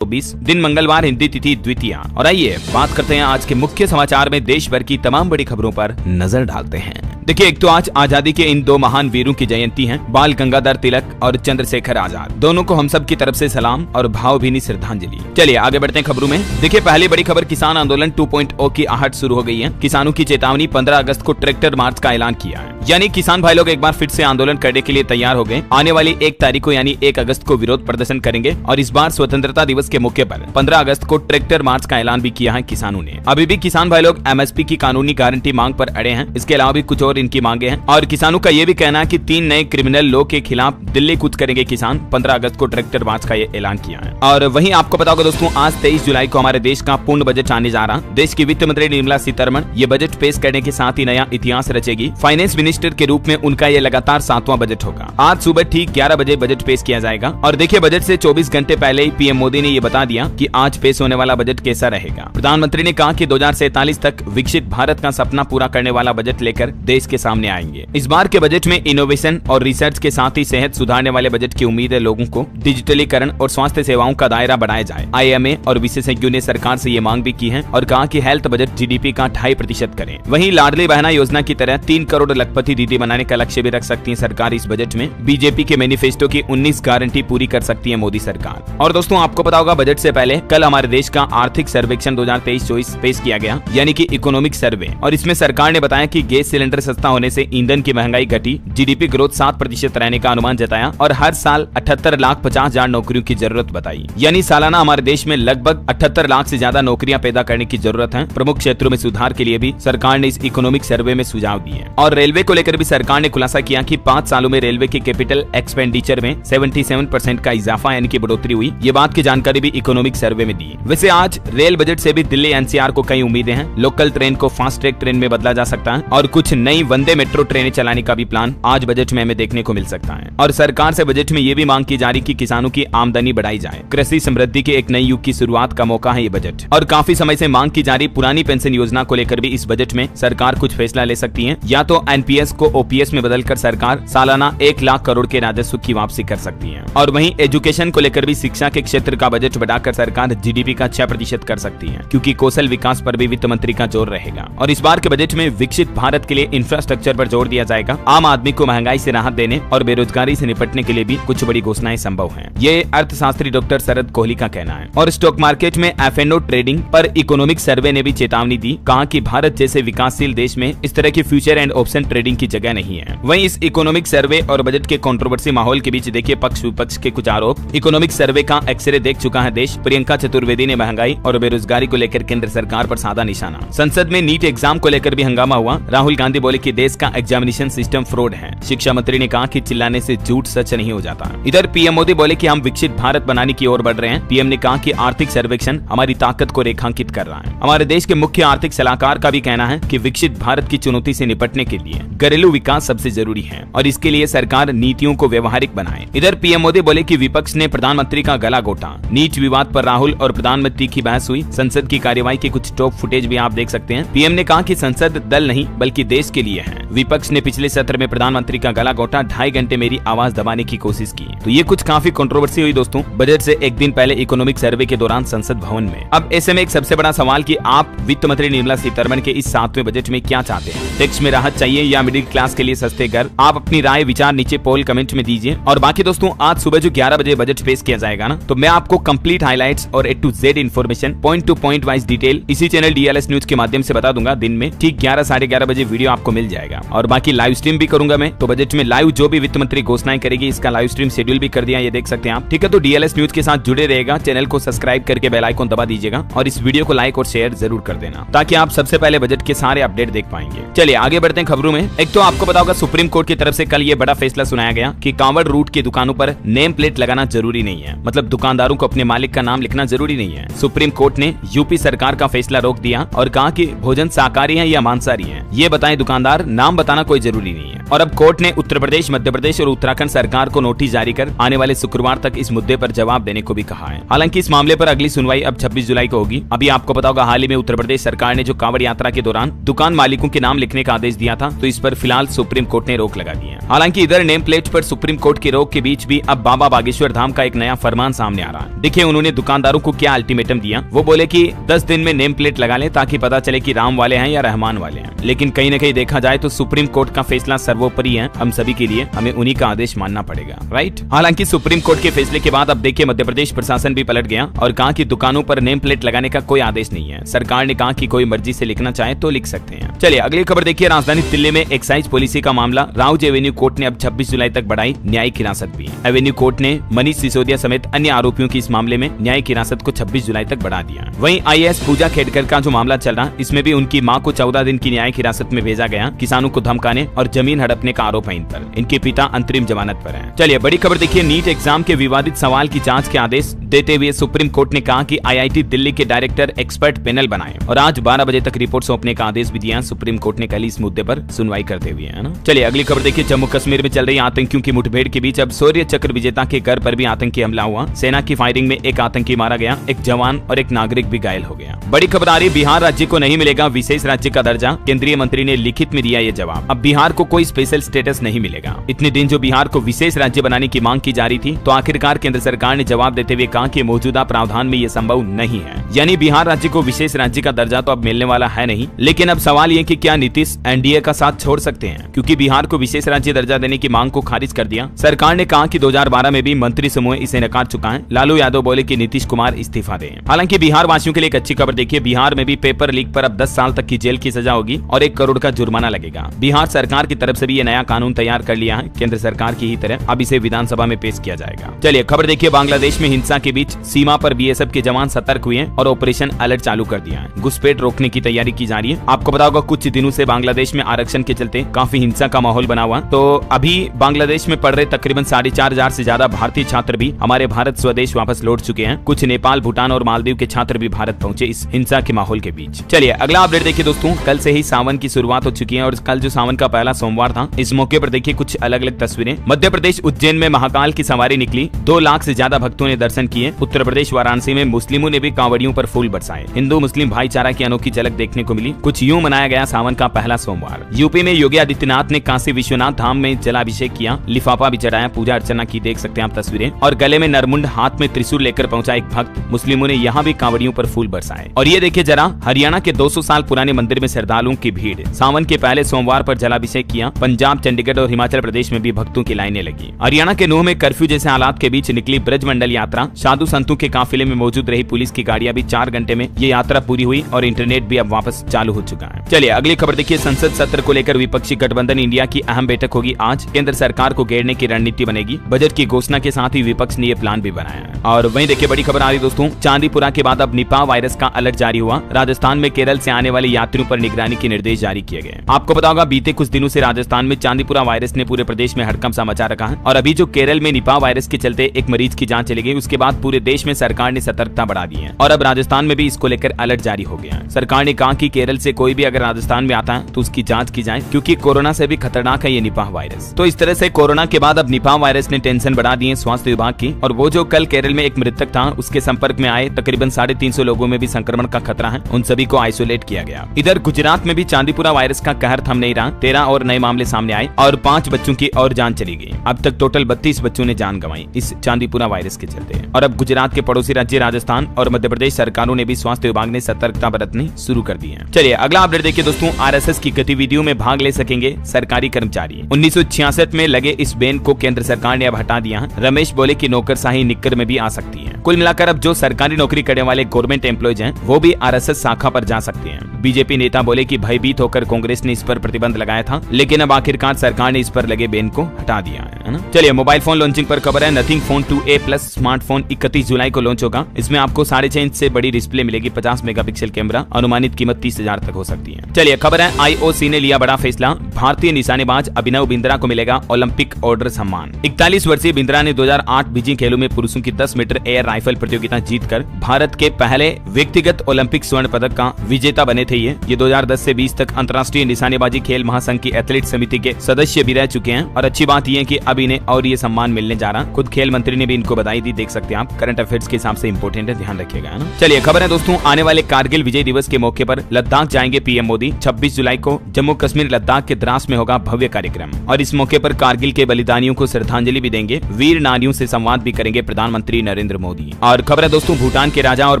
20 दिन मंगलवार, हिंदी तिथि द्वितीया। और आइए बात करते हैं आज के मुख्य समाचार में देश भर की तमाम बड़ी खबरों पर नजर डालते हैं। देखिए, एक तो आज आजादी के इन दो महान वीरों की जयंती है, बाल गंगाधर तिलक और चंद्रशेखर आजाद। दोनों को हम सब की तरफ से सलाम और भावभीनी श्रद्धांजलि। चलिए आगे बढ़ते हैं खबरों में। देखिए, पहली बड़ी खबर, किसान आंदोलन 2.0 की आहट शुरू हो गई है। किसानों की चेतावनी, 15 अगस्त को ट्रैक्टर मार्च का ऐलान किया है। यानी किसान भाई लोग एक बार फिर से आंदोलन करने के लिए तैयार हो गए। आने वाली 1 तारीख को यानी 1 अगस्त को विरोध प्रदर्शन करेंगे और इस बार स्वतंत्रता दिवस के मौके पर 15 अगस्त को ट्रैक्टर मार्च का ऐलान भी किया है किसानों ने। अभी भी किसान भाई लोग एमएसपी की कानूनी गारंटी मांग पर अड़े हैं। इसके अलावा भी कुछ और इनकी मांगे हैं और किसानों का ये भी कहना है कि 3 नए क्रिमिनल लॉ के खिलाफ दिल्ली कूच करेंगे किसान। 15 अगस्त को ट्रैक्टर मार्च का ये ऐलान किया है। और वहीं आपको पता होगा दोस्तों, आज 23 जुलाई को हमारे देश का पूर्ण बजट आने जा रहा। देश की वित्त मंत्री निर्मला सीतारमण ये बजट पेश करने के साथ ही नया इतिहास रचेगी। फाइनेंस मिनिस्टर के रूप में उनका ये लगातार 7वां बजट होगा। आज सुबह ठीक 11 बजे बजट पेश किया जाएगा। और देखिए, बजट से 24 घंटे पहले ही पीएम मोदी ने ये बता दिया कि आज पेश होने वाला बजट कैसा रहेगा। प्रधानमंत्री ने कहा कि 2047 तक विकसित भारत का सपना पूरा करने वाला बजट लेकर देश के सामने आएंगे। इस बार के बजट में इनोवेशन और रिसर्च के साथ ही सेहत सुधारने वाले बजट की उम्मीद है लोगों को। डिजिटलीकरण और स्वास्थ्य सेवाओं का दायरा बढ़ाया जाए। आईएमए और विशेषज्ञों ने सरकार से ये मांग भी की है और कहा कि हेल्थ बजट जीडीपी का 2.5% करें। वहीं लाडली बहना योजना की तरह 3 करोड़ लखपति दीदी बनाने का लक्ष्य भी रख सकती है सरकार इस बजट में। बीजेपी के मैनिफेस्टो की 19 गारंटी पूरी कर सकती है मोदी सरकार। और दोस्तों, आपको पता होगा, बजट से पहले कल हमारे देश का आर्थिक सर्वेक्षण 2023-24 पेश किया गया, यानी कि इकोनॉमिक सर्वे। और इसमें सरकार ने बताया कि गैस सिलेंडर सस्ता होने से ईंधन की महंगाई घटी, जीडीपी ग्रोथ 7% रहने का अनुमान जताया और हर साल 78,50,000 नौकरियों की जरूरत बताई। यानी सालाना हमारे देश में लगभग 78 लाख से ज्यादा नौकरियां पैदा करने की जरूरत है। प्रमुख क्षेत्रों में सुधार के लिए भी सरकार ने इस इकोनॉमिक सर्वे में सुझाव दिए। और रेलवे को लेकर भी सरकार ने खुलासा किया कि 5 सालों में रेलवे के कैपिटल एक्सपेंडिचर में 77% का इजाफा यानी कि बढ़ोतरी हुई। ये बात की जानकारी भी इकोनॉमिक सर्वे में दी। वैसे आज रेल बजट से भी दिल्ली एनसीआर को कई उम्मीदें हैं। लोकल ट्रेन को फास्ट ट्रैक ट्रेन में बदला जा सकता है और कुछ नई वंदे मेट्रो ट्रेनें चलाने का भी प्लान आज बजट में हमें देखने को मिल सकता है। और सरकार से बजट में ये भी मांग की जा रही कि किसानों की आमदनी बढ़ाई जाए। कृषि समृद्धि के एक नए युग की शुरुआत का मौका है ये बजट। और काफी समय से मांग की जा रही पुरानी पेंशन योजना को लेकर भी इस बजट में सरकार कुछ फैसला ले सकती है। या तो एनपीएस को ओपीएस में बदलकर सरकार सालाना 1 लाख करोड़ के राजस्व की वापसी कर सकती है। और वहीं एजुकेशन को लेकर भी शिक्षा के क्षेत्र का बजट बढ़ाकर सरकार जीडीपी का 6% कर सकती है, क्योंकि कौशल विकास पर भी वित्त मंत्री का जोर रहेगा। और इस बार के बजट में विकसित भारत के लिए इंफ्रास्ट्रक्चर पर जोर दिया जाएगा। आम आदमी को महंगाई से राहत देने और बेरोजगारी से निपटने के लिए भी कुछ बड़ी घोषणाएं संभव हैं। ये अर्थशास्त्री डॉक्टर शरद कोहली का कहना है। और स्टॉक मार्केट में एफएनओ ट्रेडिंग पर इकोनॉमिक सर्वे ने भी चेतावनी दी। कहा कि भारत जैसे विकासशील देश में इस तरह की फ्यूचर एंड ऑप्शन ट्रेडिंग की जगह नहीं है। वहीं इस इकोनॉमिक सर्वे और बजट के कंट्रोवर्सी माहौल के बीच देखिए पक्ष विपक्ष के कुछ आरोप। इकोनॉमिक सर्वे का एक्सरे देख चुका है देश। प्रियंका चतुर्वेदी ने महंगाई और बेरोजगारी को लेकर केंद्र सरकार पर साधा निशाना। संसद में नीट एग्जाम को लेकर भी हंगामा हुआ। राहुल गांधी बोले कि देश का एग्जामिनेशन सिस्टम फ्रॉड है। शिक्षा मंत्री ने कहा कि चिल्लाने से झूठ सच नहीं हो जाता। इधर पीएम मोदी बोले कि हम विकसित भारत बनाने की ओर बढ़ रहे हैं। पीएम ने कहा कि आर्थिक सर्वेक्षण हमारी ताकत को रेखांकित कर रहा है। हमारे देश के मुख्य आर्थिक सलाहकार का भी कहना है कि विकसित भारत की चुनौती से निपटने के लिए घरेलू विकास सबसे जरूरी है और इसके लिए सरकार नीतियों को व्यवहारिक बनाए। इधर पीएम मोदी बोले कि विपक्ष ने प्रधानमंत्री का गला घोटा। नीट विवाद पर राहुल और प्रधानमंत्री की बहस हुई। संसद की कार्यवाही के कुछ टॉप फुटेज भी आप देख सकते हैं। पीएम ने कहा कि संसद दल नहीं बल्कि देश के लिए है। विपक्ष ने पिछले सत्र में प्रधानमंत्री का गला घोटा। 2.5 घंटे मेरी आवाज दबाने की कोशिश की। तो ये कुछ काफी कंट्रोवर्सी हुई दोस्तों बजट से एक दिन पहले इकोनॉमिक सर्वे के दौरान संसद भवन में। अब ऐसे में एक सबसे बड़ा सवाल कि आप वित्त मंत्री निर्मला सीतारमण के इस 7वें बजट में क्या चाहते हैं? टैक्स में राहत चाहिए या मिडिल क्लास के लिए सस्ते घर? आप अपनी राय विचार नीचे पोल कमेंट में दीजिए। और बाकी दोस्तों, आज सुबह जो 11 बजे बजट पेश किया जाएगा ना, तो मैं आपको कंप्लीट हाइलाइट्स और A to Z information point two point wise detail इसी चैनल DLS न्यूज के माध्यम से बता दूंगा। दिन में ठीक 11 साढ़े 11 बजे वीडियो आपको मिल जाएगा। और बाकी लाइव स्ट्रीम भी करूंगा मैं। तो बजट में लाइव जो भी वित्त मंत्री घोषणाएं करेगी इसका लाइव स्ट्रीम शेड्यूल भी कर दिया, ये देख सकते हैं आप। ठीक है, तो DLS न्यूज के साथ जुड़े रहेगा। चैनल को सब्सक्राइब करके बेल आइकन दबा दीजिएगा और इस वीडियो को लाइक और शेयर जरूर कर देना ताकि आप सबसे पहले बजट के सारे अपडेट देख पाएंगे। चलिए आगे बढ़ते हैं खबरों में। एक तो आपको पता होगा, सुप्रीम कोर्ट की तरफ से कल ये बड़ा फैसला सुनाया गया कि कांवड़ रूट की दुकानों पर नेम प्लेट लगाना जरूरी नहीं है। मतलब दुकानदारों को अपने मालिक का नाम लिखना जरूरी नहीं है। सुप्रीम कोर्ट ने यूपी सरकार का फैसला रोक दिया और कहा कि भोजन शाकाहारी है या मांसाहारी है ये बताएं दुकानदार, नाम बताना कोई जरूरी नहीं है। और अब कोर्ट ने उत्तर प्रदेश, मध्य प्रदेश और उत्तराखंड सरकार को नोटिस जारी कर आने वाले शुक्रवार तक इस मुद्दे पर जवाब देने को भी कहा है। हालांकि इस मामले पर अगली सुनवाई अब 26 जुलाई को होगी। अभी आपको पता होगा, हाल ही में उत्तर प्रदेश सरकार ने जो कांवड़ यात्रा के दौरान दुकान मालिकों के नाम लिखने का आदेश दिया था, तो इस पर फिलहाल सुप्रीम कोर्ट ने रोक लगा दी है। हालांकि इधर नेम प्लेट पर सुप्रीम कोर्ट की रोक के बीच भी अब बाबा बागेश्वर धाम का एक नया फरमान सामने आ रहा है। देखिए उन्होंने दुकानदारों को क्या अल्टीमेटम दिया। वो बोले कि 10 दिन में नेम प्लेट लगा लें ताकि पता चले कि राम वाले हैं या रहमान वाले हैं। लेकिन कहीं न कहीं देखा जाए तो सुप्रीम कोर्ट का फैसला सर्वोपरि है हम सभी के लिए, हमें उन्हीं का आदेश मानना पड़ेगा, राइट। हालांकि सुप्रीम कोर्ट के फैसले के बाद अब देखिए मध्य प्रदेश प्रशासन भी पलट गया और कहा कि दुकानों पर नेम प्लेट लगाने का कोई आदेश नहीं है। सरकार ने कहा कि कोई मर्जी से लिखना चाहे तो लिख सकते हैं। चलिए अगली खबर देखिए, राजधानी दिल्ली में एक्साइज पॉलिसी का मामला। राउज एवेन्यू कोर्ट ने अब 26 जुलाई तक बढ़ाई न्यायिक हिरासत भी। एवेन्यू कोर्ट ने मनीष सिसोदिया समेत अन्य आरोपियों की इस मामले में न्यायिक हिरासत को 26 जुलाई तक बढ़ा दिया। वहीं IAS पूजा खेड़कर का जो मामला चल रहा, इसमें भी उनकी मां को 14 दिन की न्यायिक हिरासत में भेजा गया। किसानों को धमकाने और जमीन हड़पने का आरोप है इन पर। इनके पिता अंतरिम जमानत पर हैं। चलिए बड़ी खबर देखिए, नीट एग्जाम के विवादित सवाल की जांच के आदेश देते हुए सुप्रीम कोर्ट ने कहा कि IIT दिल्ली के डायरेक्टर एक्सपर्ट पैनल बनाए और आज 12 बजे तक रिपोर्ट सौंपने का आदेश भी दिया सुप्रीम कोर्ट ने कल इस मुद्दे पर सुनवाई करते हुए, है ना। चलिए अगली खबर देखिए, जम्मू कश्मीर में चल रही आतंकियों की मुठभेड़ के बीच अब शौर्य चक्र विजेता के घर पर भी आतंकी हमला हुआ। सेना की फायरिंग में एक आतंकी मारा गया, एक जवान और एक नागरिक भी घायल हो गया। बड़ी खबर आ रही, बिहार राज्य को नहीं मिलेगा विशेष राज्य का दर्जा। केंद्रीय मंत्री ने लिखित में दिया ये जवाब। अब बिहार को कोई स्पेशल स्टेटस नहीं मिलेगा। इतने दिन जो बिहार को विशेष राज्य बनाने की मांग की जा रही थी, तो आखिरकार केंद्र सरकार ने जवाब देते हुए कहा कि मौजूदा प्रावधान में ये संभव नहीं है। यानी बिहार राज्य को विशेष राज्य का दर्जा तो अब मिलने वाला है नहीं। लेकिन अब सवाल ये कि क्या नीतीश NDA का साथ छोड़ सकते हैं, क्योंकि बिहार को विशेष राज्य दर्जा देने की मांग को खारिज कर दिया। सरकार ने कहा कि 2012 में भी मंत्री समूह इसे नकार चुका है। लालू यादव बोले कि नीतीश कुमार इस्तीफा दें। हालांकि बिहार वासियों के लिए एक अच्छी खबर देखिए, बिहार में भी पेपर लीक पर अब 10 साल तक की जेल की सजा होगी और 1 करोड़ का जुर्माना लगेगा। बिहार सरकार की तरफ से भी ये नया कानून तैयार कर लिया है, केंद्र सरकार की ही तरह। अब इसे विधानसभा में पेश किया जाएगा। चलिए खबर देखिए, बांग्लादेश में हिंसा के बीच सीमा पर BSF के जवान सतर्क हुए और ऑपरेशन अलर्ट चालू कर दिया है। घुसपैठ रोकने की तैयारी की जा रही है। आपको पता होगा कुछ दिनों से बांग्लादेश में आरक्षण के चलते काफी हिंसा का माहौल बना हुआ। तो अभी बांग्लादेश में पढ़ रहे तकरीबन 4,500 से ज्यादा भारतीय छात्र भी हमारे भारत स्वदेश वापस लौट चुके हैं। कुछ नेपाल, भूटान और मालदीव के छात्र भी भारत पहुंचे इस हिंसा के माहौल के बीच। चलिए अगला अपडेट देखिए दोस्तों, कल से ही सावन की शुरुआत हो चुकी है और कल जो सावन का पहला सोमवार था, इस मौके पर देखिए कुछ अलग अलग तस्वीरें। मध्य प्रदेश उज्जैन में महाकाल की सवारी निकली, 2 लाख से ज्यादा भक्तों ने दर्शन किए। उत्तर प्रदेश वाराणसी में मुस्लिमों ने भी कांवड़ियों पर फूल बरसाए। हिंदू मुस्लिम भाईचारा की अनोखी झलक देखने को मिली। कुछ यूं मनाया गया सावन का पहला सोमवार। यूपी में योगी आदित्यनाथ ने काशी विश्वनाथ धाम में जलाभिषेक किया, लिफाफा भी चढ़ाया, पूजा अर्चना की, देख सकते हैं आप तस्वीरें। और गले में नरमुंड, हाथ में त्रिशूल लेकर पहुंचा एक भक्त। मुस्लिमों ने यहाँ भी कांवड़ियों पर फूल बरसाए। और ये देखिए जरा, हरियाणा के 200 साल पुराने मंदिर में श्रद्धालुओं की भीड़। सावन के पहले सोमवार पर जलाभिषेक किया। पंजाब, चंडीगढ़ और हिमाचल प्रदेश में भी भक्तों की लाइनें लगी। हरियाणा के नूह में कर्फ्यू जैसे हालात के बीच निकली ब्रजमंडल यात्रा। साधु संतों के काफिले में मौजूद रही पुलिस की गाड़ियां भी 4 घंटे में ये यात्रा पूरी हुई और इंटरनेट भी अब वापस चालू हो चुका है। चलिए अगली खबर देखिए, संसद सत्र को लेकर विपक्षी गठबंधन इंडिया की अहम बैठक होगी आज। केंद्र सरकार को घेरने की रणनीति बनेगी। बजट की घोषणा के साथ ही विपक्ष ने ये प्लान भी बनाया है। और वहीं देखिए बड़ी खबर आ रही दोस्तों, चांदीपुरा के बाद अब निपाह वायरस का अलर्ट जारी हुआ। राजस्थान में केरल से आने वाले यात्रियों पर निगरानी के निर्देश जारी किए गए। आपको पता होगा बीते कुछ दिनों से राजस्थान में चांदीपुरा वायरस ने पूरे प्रदेश में हड़कंप सा मचा रखा है। और अभी जो केरल में निपाह वायरस के चलते एक मरीज की जान चली गई, उसके बाद पूरे देश में सरकार ने सतर्कता बढ़ा दी है और अब राजस्थान में भी इसको लेकर अलर्ट जारी हो गया है। सरकार ने कहा कि केरल से कोई भी अगर राजस्थान में आता है तो उसकी जांच की जाए, क्योंकि कोरोना से भी खतरनाक है ये निपाह वायरस। तो इस तरह से कोरोना के बाद अब निपाह वायरस ने टेंशन बढ़ा दी है स्वास्थ्य विभाग की। और वो जो कल केरल में एक मृतक था, उसके संपर्क में आए तकरीबन 350 लोगों में भी संक्रमण का खतरा है, उन सभी को आइसोलेट किया गया। इधर गुजरात में भी चांदीपुरा वायरस का कहर थम नहीं रहा। 13 और नए मामले सामने आए और 5 बच्चों की और जान चली गई। अब तक टोटल 32 बच्चों ने जान गंवाई इस चांदीपुरा वायरस के चलते। और अब गुजरात के पड़ोसी राज्य राजस्थान और मध्य प्रदेश सरकारों ने भी स्वास्थ्य विभाग ने सतर्कता बरतनी शुरू कर दी है। चलिए अगला अपडेट देखिए दोस्तों, RSS की गतिविधियों में भाग ले सकेंगे सरकारी कर्मचारी। 1966 में लगे इस बैन को केंद्र सरकार ने अब हटा दिया है। रमेश बोले कि नौकरशाही निक्कर में भी आ सकती है। कुल मिलाकर अब जो सरकारी नौकरी करने वाले गवर्नमेंट एम्प्लॉयज हैं, वो भी RSS शाखा पर जा सकते हैं। बीजेपी नेता बोले कि भयभीत होकर कांग्रेस ने इस पर प्रतिबंध लगाया था, लेकिन अब आखिरकार सरकार ने इस पर लगे बैन को हटा दिया है ना। चलिए मोबाइल फोन लॉन्चिंग पर खबर है। Nothing phone 2A plus smartphone 31 जुलाई को लॉन्च होगा। इसमें आपको 6.5 इंच से बड़ी डिस्प्ले मिलेगी, 50 मेगापिक्सल कैमरा, अनुमानित कीमत 30,000 तक हो सकती है। चलिए खबर है, IOC ने लिया बड़ा फैसला। भारतीय निशानेबाज अभिनव बिंद्रा को मिलेगा ओलंपिक ऑर्डर सम्मान। 41 वर्षीय बिंद्रा ने 2008 बीजिंग खेलों में पुरुषों की 10 मीटर एयर राइफल प्रतियोगिता जीतकर भारत के पहले व्यक्तिगत ओलंपिक स्वर्ण पदक का विजेता बने थे। ये 2010 से 20 तक अंतर्राष्ट्रीय निशानेबाजी खेल महासंघ की एथलीट समिति समिति के सदस्य भी रह चुके हैं और अच्छी बात यह है कि अब इन्हें और ये सम्मान मिलने जा रहा। खुद खेल मंत्री ने भी इनको बधाई दी, देख सकते हैं आप। करंट अफेयर्स के हिसाब से इंपोर्टेंट है, ध्यान रखिएगा, है ना। चलिए खबर है दोस्तों, आने वाले कारगिल विजय दिवस के मौके पर लद्दाख जाएंगे पीएम मोदी। 26 जुलाई को जम्मू कश्मीर लद्दाख के द्रास में होगा भव्य कार्यक्रम और इस मौके पर कारगिल के बलिदानियों को श्रद्धांजलि भी देंगे। वीर नारियों से संवाद भी करेंगे प्रधानमंत्री नरेंद्र मोदी। और खबर है दोस्तों, भूटान के राजा और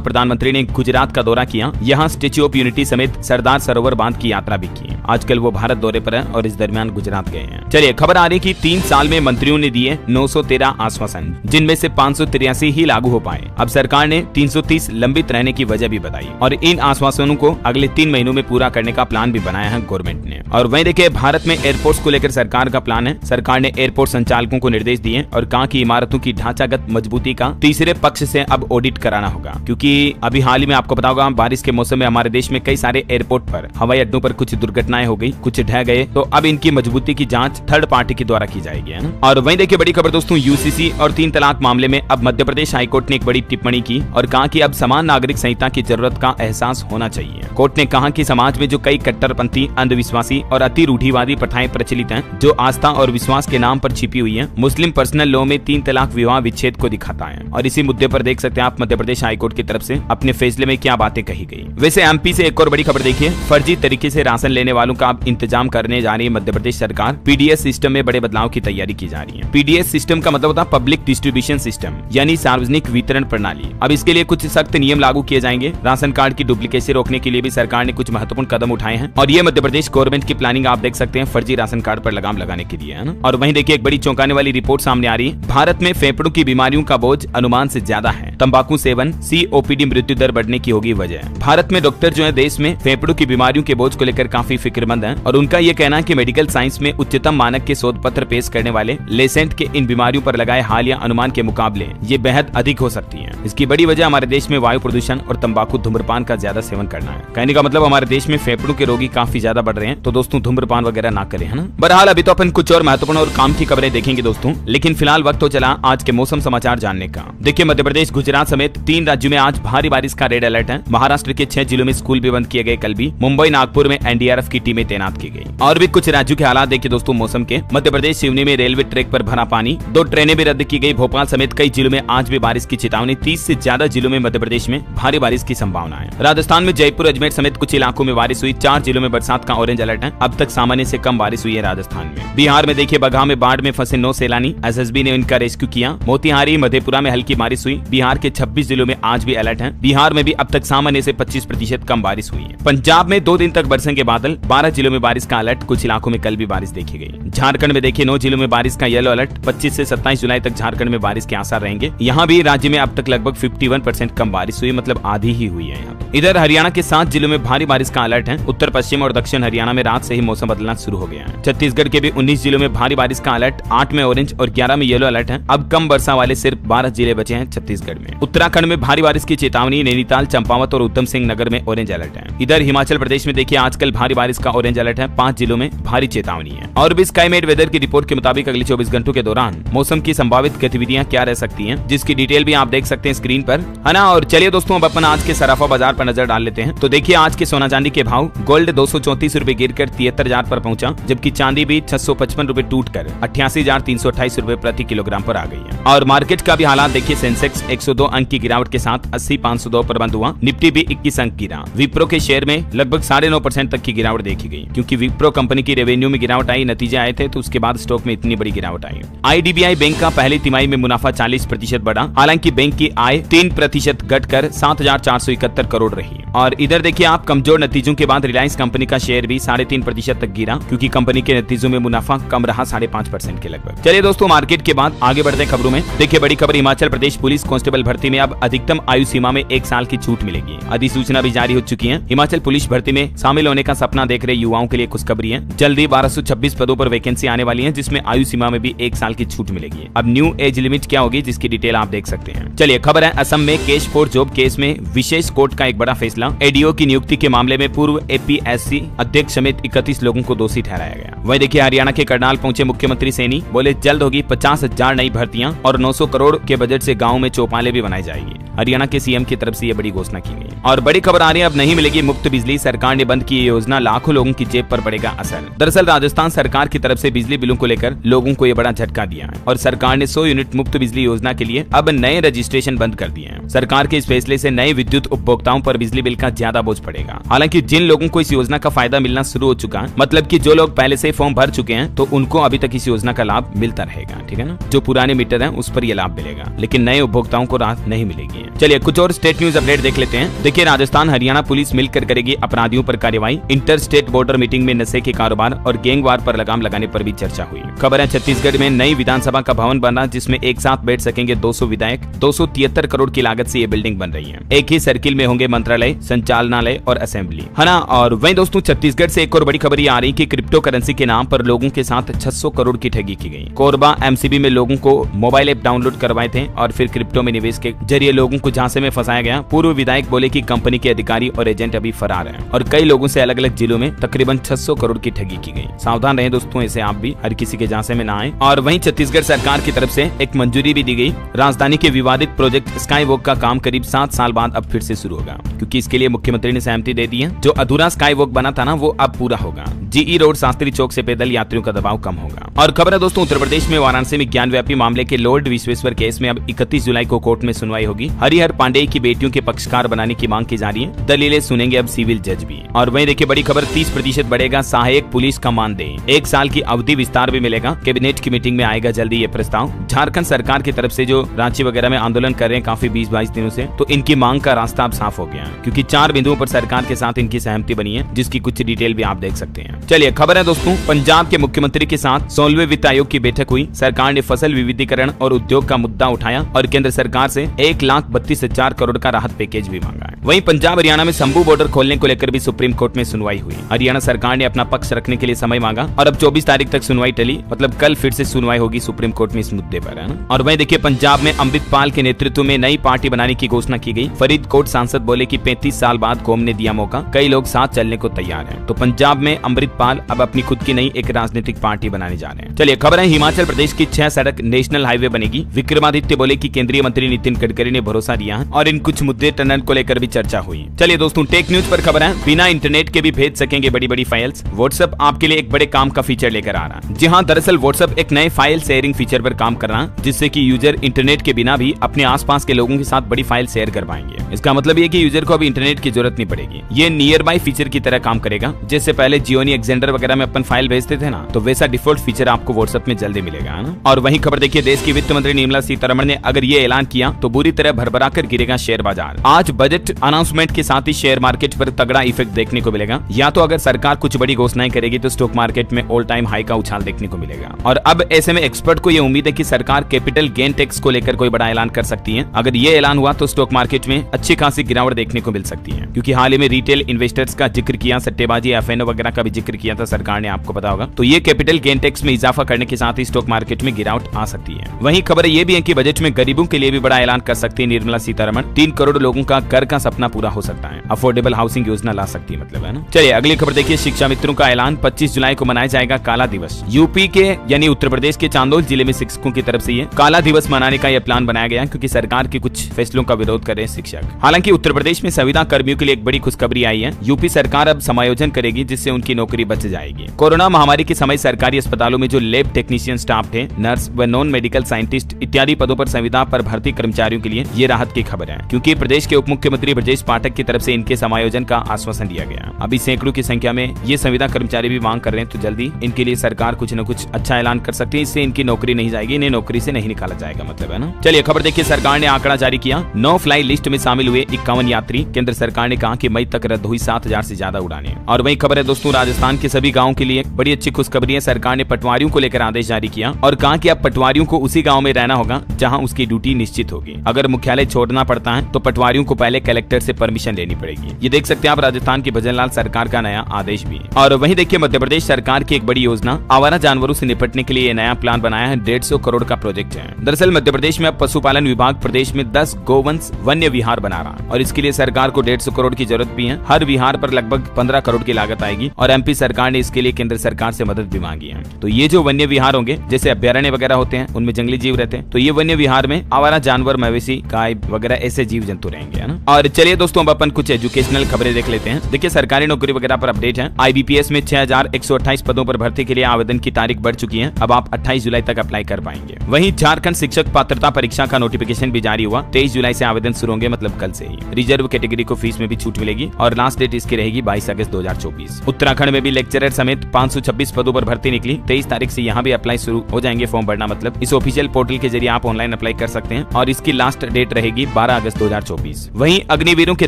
प्रधानमंत्री ने गुजरात का दौरा किया। यहाँ स्टेच्यू ऑफ यूनिटी समेत सरदार सरोवर बांध की यात्रा भी की। आजकल वो भारत दौरे पर है और इस दरमियान गुजरात गए हैं। चलिए खबर आ रही कि 3 साल में मंत्रियों ने दिए 913 आश्वासन, जिनमें से 583 ही लागू हो पाए। अब सरकार ने 330 लंबित रहने की वजह भी बताई और इन आश्वासनों को अगले 3 महीनों में पूरा करने का प्लान भी बनाया है गवर्नमेंट ने। और वहीं देखिए, भारत में एयरपोर्ट्स को लेकर सरकार का प्लान है। सरकार ने एयरपोर्ट संचालकों को निर्देश दिए और कहा कि इमारतों की ढांचागत मजबूती का तीसरे पक्ष से अब ऑडिट कराना होगा, क्योंकि अभी हाल ही में आपको पता होगा बारिश के मौसम में हमारे देश में कई सारे एयरपोर्ट पर, हवाई अड्डों पर कुछ दुर्घटनाएं हो गई, कुछ ढह गए, तो अब इनकी मजबूती की जांच थर्ड पार्टी के द्वारा की जाएगी, है ना। और वहीं देखिए बड़ी खबर दोस्तों, यूसीसी और 3 तलाक मामले में अब मध्य प्रदेश हाईकोर्ट ने एक बड़ी टिप्पणी की और कहा कि अब समान नागरिक संहिता की जरूरत का एहसास होना चाहिए। कोर्ट ने कहा कि समाज में जो कई कट्टरपंथी, अंधविश्वासी और अति रूढ़िवादी प्रथाएं प्रचलित हैं, जो आस्था और विश्वास के नाम पर छिपी हुई हैं, मुस्लिम पर्सनल लॉ में 3 तलाक विवाह विच्छेद को दिखाता है। और इसी मुद्दे पर देख सकते हैं आप मध्य प्रदेश हाईकोर्ट की तरफ से अपने फैसले में क्या बातें कही गई। वैसे एमपी से एक और बड़ी खबर देखिए, फर्जी तरीके से राशन लेने वालों का अब इंतजाम करने जा रही है मध्य प्रदेश सरकार। पीडीएस सिस्टम में बड़े बदलाव की तैयारी की जा रही है। पीडीएस सिस्टम का मतलब होता है पब्लिक डिस्ट्रीब्यूशन सिस्टम, यानी सार्वजनिक वितरण प्रणाली। अब इसके लिए कुछ सख्त नियम लागू किए जाएंगे। राशन कार्ड की डुप्लीकेसी रोकने के लिए भी सरकार ने कुछ महत्वपूर्ण कदम उठाए हैं और ये मध्य प्रदेश गवर्नमेंट की प्लानिंग आप देख सकते हैं फर्जी राशन कार्ड पर लगाम लगाने के लिए, है ना। और वहीं देखिए एक बड़ी चौंकाने वाली रिपोर्ट सामने आ रही है। भारत में फेफड़ों की बीमारियों का बोझ अनुमान से ज्यादा है। तंबाकू सेवन, सीओपीडी मृत्यु दर बढ़ने की होगी वजह। भारत में डॉक्टर जो है देश में फेफड़ों की बीमारियों के बोझ को लेकर काफी फिक्रमंद है और उनका ये कहना है कि मेडिकल साइंस में उच्चतम मानक के शोध पत्र पेश करने वाले लेसेंट के इन बीमारियों पर लगाए हालिया अनुमान के मुकाबले ये बेहद अधिक हो सकती है। इसकी बड़ी वजह हमारे देश में वायु प्रदूषण और तंबाकू धूम्रपान का ज्यादा सेवन करना है। कहने का मतलब हमारे देश में फेफड़ों के रोगी काफी ज्यादा बढ़ रहे हैं, तो दोस्तों धूम्रपान वगैरह ना करें, है ना। बहरहाल अभी तो अपन कुछ और महत्वपूर्ण और काम की खबरें देखेंगे दोस्तों, लेकिन फिलहाल वक्त हो चला आज के मौसम समाचार जानने का। देखिए मध्य प्रदेश, गुजरात समेत 3 राज्यों में आज भारी बारिश का रेड अलर्ट है। महाराष्ट्र के 6 जिलों में स्कूल भी बंद किए गए कल भी। मुंबई, नागपुर में एनडीआरएफ की टीमें तैनात की गई। और भी कुछ राज्यों के हालात देखिए दोस्तों मौसम के। मध्य प्रदेश सिवनी में रेलवे ट्रैक पर भरा पानी, 2 ट्रेनें भी रद्द की गई। भोपाल समेत कई जिलों में आज भी बारिश की चेतावनी। 30 से ज्यादा जिलों में मध्य प्रदेश में भारी बारिश की संभावना है। राजस्थान में जयपुर, अजमेर समेत कुछ इलाकों में बारिश हुई। 4 जिलों में बरसात का ऑरेंज अलर्ट है। अब तक सामान्य से कम बारिश हुई है राजस्थान में। बिहार में देखिए बगहा में बाढ़ में फंसे 9 सैलानी, एसएसबी ने इनका रेस्क्यू किया। मोतिहारी, मधेपुरा में हल्की बारिश हुई। बिहार के 26 जिलों में आज भी अलर्ट है। बिहार में भी अब तक सामान्य से 25% कम बारिश हुई है। पंजाब में 2 दिन तक बरसेंगे बादल। 12 जिलों में बारिश का अलर्ट। कुछ इलाकों में कल भी बारिश देखी गई। झारखंड में देखिए 9 जिलों में बारिश का येलो अलर्ट। 25 से 27 जुलाई तक झारखंड में बारिश के आसार रहेंगे। यहाँ भी राज्य में अब तक लगभग 51% कम बारिश हुई, मतलब आधी ही हुई है। इधर हरियाणा के 7 जिलों में भारी बारिश का अलर्ट है। उत्तर पश्चिम और दक्षिण हरियाणा में रात से ही मौसम बदलना शुरू हो गया है। छत्तीसगढ़ के भी 19 जिलों में भारी बारिश का अलर्ट। 8 में ऑरेंज और 11 में येलो अलर्ट है। अब कम वर्षा वाले सिर्फ 12 जिले बचे हैं छत्तीसगढ़ में। उत्तराखंड में भारी बारिश की चेतावनी। नैनीताल, चंपावत और उधम सिंह नगर में ऑरेंज अलर्ट है। इधर हिमाचल प्रदेश में देखिए आजकल भारी बारिश का ऑरेंज अलर्ट है। 5 जिलों में भारी चेतावनी है। और भी स्काईमेट वेदर की रिपोर्ट के मुताबिक अगले 24 घंटों के दौरान मौसम की संभावित गतिविधियां क्या रह सकती हैं, जिसकी डिटेल भी आप देख सकते हैं स्क्रीन पर, है ना। और चलिए दोस्तों अब अपन आज के सराफा बाजार पर नजर डाल लेते हैं। तो देखिए आज के सोना चांदी के भाव। गोल्ड 234 रुपए गिरकर 73,000 पर पहुंचा, जबकि चांदी भी 655 रुपए टूटकर 88,328 रुपए प्रति किलोग्राम पर आ गई है। और मार्केट का भी हालात देखिए। सेंसेक्स 102 अंक की गिरावट के साथ 80,502 पर बंद हुआ। निफ्टी भी 21 अंक गिरा। विप्रो के शेयर में लगभग 9.5% तक की गिरावट देखी गई, क्योंकि विप्रो कंपनी की रेवेन्यू में गिरावट आई, नतीजे आए थे, तो उसके बाद स्टॉक में इतनी बड़ी गिरावट आई। आईडीबीआई बैंक का पहली तिमाही में मुनाफा 40% बढ़ा। हालांकि बैंक की आय 3% घटकर 7,471 करोड़ रही। और इधर देखिए आप कमजोर नतीजों के बाद रिलायंस कंपनी का शेयर भी 3.5% तक गिरा, क्योंकि कंपनी के नतीजों में मुनाफा कम रहा 5.5% के लगभग। चलिए दोस्तों मार्केट के बाद आगे बढ़ते हैं खबरों में। देखिए बड़ी खबर, हिमाचल प्रदेश पुलिस कांस्टेबल भर्ती में अब अधिकतम आयु सीमा में 1 साल की छूट मिलेगी। अधिसूचना भी जारी हो चुकी है। हिमाचल पुलिस भर्ती में शामिल होने का सपना देख रहे युवाओं के लिए खुशखबरी है। जल्दी 1226 पदों पर वैकेंसी आने वाली है, जिसमें आयु सीमा में भी 1 साल की छूट मिलेगी। अब न्यू एज लिमिट क्या होगी, जिसकी डिटेल आप देख सकते हैं। चलिए खबर है, असम में केश फॉर जॉब केस में विशेष कोर्ट का एक बड़ा फैसला। एडीओ की नियुक्ति के मामले में पूर्व एपीएससी अध्यक्ष समेत 31 लोगों को दोषी ठहराया गया। वहीं देखिए हरियाणा के करनाल पहुंचे मुख्यमंत्री सैनी, बोले जल्द होगी 50,000 नई भर्तियां और 900 करोड़ के बजट से गाँव में चौपालें भी बनाई जाएगी। हरियाणा के सीएम की तरफ से ये बड़ी घोषणा की गई। और बड़ी खबर आ रही है, अब नहीं मिलेगी मुफ्त बिजली। सरकार ने बंद की ये योजना, लाखों लोगों की जेब पर पड़ेगा असर। दरअसल दरअसल राजस्थान सरकार की तरफ से बिजली बिलों को लेकर लोगों को ये बड़ा झटका दिया है और सरकार ने 100 यूनिट मुफ्त बिजली योजना के लिए अब नए रजिस्ट्रेशन बंद कर दिए हैं। सरकार के इस फैसले से नए विद्युत उपभोक्ताओं पर बिजली बिल का ज्यादा बोझ पड़ेगा। हालांकि जिन लोगों को इस योजना का फायदा मिलना शुरू हो चुका है, मतलब कि जो लोग पहले से फॉर्म भर चुके हैं, तो उनको अभी तक इस योजना का लाभ मिलता रहेगा। ठीक है ना, जो पुराने मीटर है उस पर यह लाभ मिलेगा, लेकिन नए उपभोक्ताओं को राहत नहीं मिलेगी। चलिए कुछ और स्टेट न्यूज अपडेट देख लेते हैं। देखिए, राजस्थान हरियाणा पुलिस मिलकर करेगी अपराधियों पर कार्रवाई। इंटर स्टेट बॉर्डर मीटिंग में नशे के कारोबार और गैंगवार पर लगाम लगाने पर भी चर्चा हुई। खबर है छत्तीसगढ़ में नई विधानसभा का भवन बना, जिसमें एक साथ बैठ सकेंगे 200 विधायक। 273 करोड़ की लागत से ये बिल्डिंग बन रही है। एक ही सर्किल में होंगे मंत्रालय, संचालनालय और असेंबली, है ना। और वहीं दोस्तों छत्तीसगढ़ से एक और बड़ी खबर आ रही कि क्रिप्टो करेंसी के नाम पर लोगों के साथ 600 करोड़ की ठगी की गई। कोरबा एमसीबी में लोगों को मोबाइल ऐप डाउनलोड करवाए थे और फिर क्रिप्टो में निवेश के जरिए लोगों को झांसे में फंसाया गया। पूर्व विधायक बोले कि कंपनी के अधिकारी और एजेंट अभी फरार हैं और कई लोगों से अलग अलग जिलों में तकरीबन 600 करोड़ की ठगी की गई। सावधान रहें दोस्तों, ऐसे आप भी हर किसी के झांसे में ना आए। और वहीं छत्तीसगढ़ सरकार की तरफ से एक मंजूरी भी दी गई। राजधानी के विवादित प्रोजेक्ट स्काई वॉक का काम करीब 7 साल बाद अब फिर से शुरू होगा, क्योंकि इसके लिए मुख्यमंत्री ने सहमति दे दी है। जो अधूरा स्काई वॉक बना था ना, वो अब पूरा होगा। जीई रोड शास्त्री चौक से पैदल यात्रियों का दबाव कम होगा। और खबर है दोस्तों, उत्तर प्रदेश में वाराणसी में ज्ञानव्यापी मामले के लॉर्ड विश्वेश्वर केस में अब 31 जुलाई को कोर्ट में सुनवाई होगी। हरिहर पांडेय की बेटियों के पक्षकार बनाने की मांग की जा रही है। दलीलें सुनेंगे अब सिविल जज भी। और वहीं देखिए बड़ी खबर, 30% बढ़ेगा सहायक पुलिस का मानदेय। 1 साल की अवधि विस्तार भी मिलेगा। कैबिनेट की मीटिंग में आएगा जल्दी ये प्रस्ताव। झारखंड सरकार की तरफ से जो रांची वगैरह में आंदोलन कर रहे हैं काफी 20-22 दिनों से, तो इनकी मांग का रास्ता अब साफ हो गया है, क्योंकि 4 बिंदुओं पर सरकार के साथ इनकी सहमति बनी है, जिसकी कुछ डिटेल भी आप देख सकते हैं। चलिए खबर है दोस्तों, पंजाब के मुख्यमंत्री के साथ 16वें वित्त आयोग की बैठक हुई। सरकार ने फसल विविधीकरण और उद्योग का मुद्दा उठाया और केंद्र सरकार से 1,32,000 करोड़ का राहत पैकेज भी मांगा है। वहीं पंजाब हरियाणा में शंभू बॉर्डर खोलने को लेकर भी सुप्रीम कोर्ट में सुनवाई हुई। हरियाणा सरकार ने अपना पक्ष रखने के लिए समय मांगा और अब 24 तारीख तक सुनवाई टली, मतलब कल फिर से सुनवाई होगी सुप्रीम कोर्ट में इस मुद्दे पर, है ना। और वहीं देखिए पंजाब में अमृतपाल के नेतृत्व में नई पार्टी बनाने की घोषणा की गई। फरीदकोट सांसद बोले कि 35 साल बाद कौम ने दिया मौका, कई लोग साथ चलने को तैयार हैं। तो पंजाब में अमृतपाल अब अपनी खुद की नई एक राजनीतिक पार्टी बनाने जा रहे हैं। चलिए खबर है, हिमाचल प्रदेश की 6 सड़क नेशनल हाईवे बनेगी। विक्रमादित्य बोले कि केंद्रीय मंत्री नितिन गडकरी ने भरोसा दिया है और इन कुछ मुद्दे टनल को लेकर भी चर्चा हुई। चलिए दोस्तों, टेक न्यूज पर खबर है, बिना इंटरनेट के भी भेज सकेंगे बड़ी बड़ी फाइल्स। व्हाट्सएप आपके लिए एक बड़े काम का फीचर लेकर आ रहा है। जी हाँ, दरअसल व्हाट्सएप एक नए फाइल शेयरिंग फीचर पर काम कर रहा है, जिससे कि यूजर इंटरनेट के बिना भी अपने आसपास के लोगों के साथ बड़ी फाइल शेयर कर पाएंगे। इसका मतलब ये कि यूजर को अभी इंटरनेट की जरूरत नहीं पड़ेगी। ये नियर बाय फीचर की तरह काम करेगा। जैसे पहले जियोनी एक्सेंडर वगैरह में अपन फाइल भेजते थे ना, तो वैसा डिफॉल्ट फीचर आपको व्हाट्सएप में जल्दी मिलेगा, है ना। और वहीं खबर देखिए, देश की वित्त मंत्री निर्मला सीतारमण ने अगर ये ऐलान किया तो बुरी तरह भरभरा कर गिरेगा शेयर बाजार। आज बजट अनाउंसमेंट के साथ ही शेयर मार्केट पर तगड़ा इफेक्ट देखने को मिलेगा। या तो अगर सरकार कुछ बड़ी घोषणाएं करेगी तो स्टॉक मार्केट में ऑल टाइम हाई का उछाल देखने को मिलेगा। और अब ऐसे में एक्सपर्ट को ये उम्मीद है कि सरकार कैपिटल गेन टैक्स को लेकर कोई बड़ा ऐलान कर सकती है। अगर ये ऐलान हुआ तो स्टॉक मार्केट में अच्छी खासी गिरावट देखने को मिल सकती है, क्योंकि हाल ही में रिटेल इन्वेस्टर्स का जिक्र किया, सट्टेबाजी एफएनओ वगैरह का भी जिक्र किया था सरकार ने, आपको पता होगा। तो ये कैपिटल गेन टैक्स में इजाफा करने के साथ ही स्टॉक मार्केट में गिरावट आ सकती है। वहीं खबर ये भी है कि बजट में गरीबों के लिए भी बड़ा ऐलान कर सकती है निर्मला सीतारमण। 3 करोड़ लोगों का घर का सपना पूरा हो सकता है। अफोर्डेबल हाउसिंग योजना ला सकती है, मतलब, है ना। चलिए अगली खबर देखिए, शिक्षा मित्रों का ऐलान। 25 जुलाई को मनाया जाएगा काला दिवस। यूपी के यानी उत्तर प्रदेश के चांदोल जिले में शिक्षकों की तरफ से ये काला दिवस मनाने का यह प्लान बनाया गया, क्योंकि सरकार के कुछ फैसलों का विरोध कर रहे हैं शिक्षक। हालांकि उत्तर प्रदेश में संविदा कर्मियों के लिए एक बड़ी खुशखबरी आई है। यूपी सरकार अब समायोजन करेगी, जिससे उनकी नौकरी बच जाएगी। कोरोना महामारी के समय सरकारी अस्पतालों में जो लैब टेक्नीशियन स्टाफ थे, नर्स व नॉन मेडिकल साइंटिस्ट इत्यादि पदों पर संविदा पर भर्ती कर्मचारियों के लिए ये राहत की खबर है, क्योंकि प्रदेश के उप मुख्यमंत्री ब्रजेश पाठक की तरफ से इनके समायोजन का आश्वासन दिया गया। अभी सैकड़ों की संख्या में ये संविदा कर्मचारी भी मांग कर रहे हैं, तो जल्दी इनके लिए सरकार कुछ न कुछ अच्छा ऐलान कर सकती है। इससे इनकी नौकरी नहीं जाएगी, इन्हें नौकरी से नहीं निकाला जाएगा, मतलब, है ना। चलिए खबर देखिए, सरकार ने आंकड़ा जारी किया। नो फ्लाई लिस्ट में शामिल हुए 51 यात्री। केंद्र सरकार ने कहा कि मई तक रद्द हुई 7,000 से ज्यादा उड़ानें। और वही खबर है दोस्तों, राजस्थान के सभी गाँव के लिए बड़ी अच्छी खुशखबरी है। सरकार ने पटवारियों को लेकर आदेश जारी किया और कहा कि अब पटवारियों को उसी गाँव में रहना होगा जहाँ उसकी ड्यूटी निश्चित होगी। अगर मुख्यालय छोड़ना पड़ता है तो पटवारियों को पहले कलेक्टर से परमिशन लेनी पड़ेगी। ये देख सकते हैं आप राजस्थान की भजनलाल सरकार का नया आदेश भी। और वहीं देखिए, मध्य प्रदेश सरकार की एक बड़ी योजना, आवारा जानवरों से निपटने के लिए ये नया प्लान बनाया है। 150 करोड़ का प्रोजेक्ट है। दरअसल मध्य प्रदेश में अब पशुपालन विभाग प्रदेश में 10 गोवंश वन्य विहार बना रहा है और इसके लिए सरकार को 150 करोड़ की जरूरत भी है। हर विहार पर लगभग 15 करोड़ की लागत आएगी और एमपी सरकार ने इसके लिए केंद्र सरकार से मदद भी मांगी है। तो ये जो वन्य विहार होंगे, जैसे अभ्यारण्य वगैरह होते हैं, उनमें जंगली जीव रहते हैं, तो ये वन्य विहार में आवारा जानवर, मवेशी, गाय वगैरह ऐसे जीव जंतु रहेंगे, है ना। और चलिए दोस्तों, अब अपन कुछ एजुकेशनल खबरें देख लेते हैं। देखिए सरकारी नौकरी वगैरह पर अपडेट है। IBPS में 6128 पदों पर भर्ती के लिए आवेदन की तारीख बढ़ चुकी है। अब आप 28 जुलाई तक अप्लाई कर पाएंगे। वहीं झारखंड शिक्षक पात्रता परीक्षा का नोटिफिकेशन भी जारी हुआ। 23 जुलाई से आवेदन शुरू होंगे, मतलब कल से ही। रिजर्व कैटेगरी को फीस में भी छूट मिलेगी और लास्ट डेट इसकी रहेगी 22 अगस्त 2024। उत्तराखंड में भी लेक्चरर समेत 526 पदों पर भर्ती निकली। 23 तारीख से यहाँ भी अप्लाई शुरू हो जाएंगे फॉर्म भरना। मतलब इस ऑफिशियल पोर्टल के जरिए आप ऑनलाइन अप्लाई कर सकते हैं और इसकी लास्ट डेट रहेगी 12 अगस्त 2024। वहीं अग्निवीरों के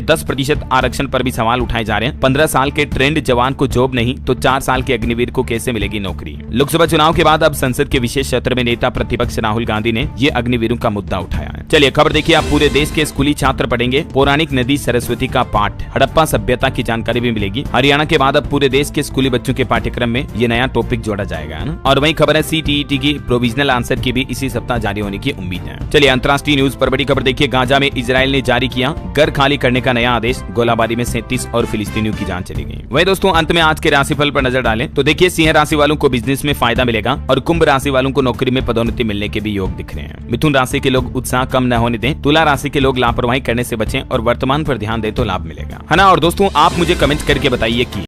10% आरक्षण पर भी सवाल उठाए जा रहे हैं। 15 साल के ट्रेंड जवान को जॉब नहीं तो 4 साल के अग्निवीर को कैसे मिलेगी नौकरी। लोकसभा चुनाव के बाद अब संसद के विशेष सत्र में नेता प्रतिपक्ष राहुल गांधी ने ये अग्निवीरों का मुद्दा उठाया है। चलिए खबर देखिए। आप पूरे देश के स्कूली छात्र पढ़ेंगे पौराणिक नदी सरस्वती का पाठ। हड़प्पा सभ्यता की जानकारी भी मिलेगी। हरियाणा के बाद अब पूरे देश के स्कूली बच्चों के पाठ्यक्रम में ये नया टॉपिक जोड़ा जाएगा, है ना। और वही खबर है CTET की प्रोविजनल आंसर की भी इसी सप्ताह जारी होने की उम्मीद है। चलिए अंतर्राष्ट्रीय न्यूज पर बड़ी खबर देखिए। गाजा में इजराइल ने जारी किया घर खाली करने का नया आदेश। गोलाबारी में 37 और फिलिस्तीनियों की जान चली गई। वही दोस्तों अंत में आज के राशिफल पर नजर डालें तो देखिए सिंह राशि वालों को बिजनेस में फायदा मिलेगा और कुंभ राशि वालों को नौकरी में पदोन्नति मिलने के भी योग दिख रहे हैं। मिथुन राशि के लोग उत्साह कम न होने दें। तुला राशि के लोग लापरवाही करने से बचें और वर्तमान पर ध्यान दें तो लाभ मिलेगा, है ना। और दोस्तों आप मुझे कमेंट करके बताइए कि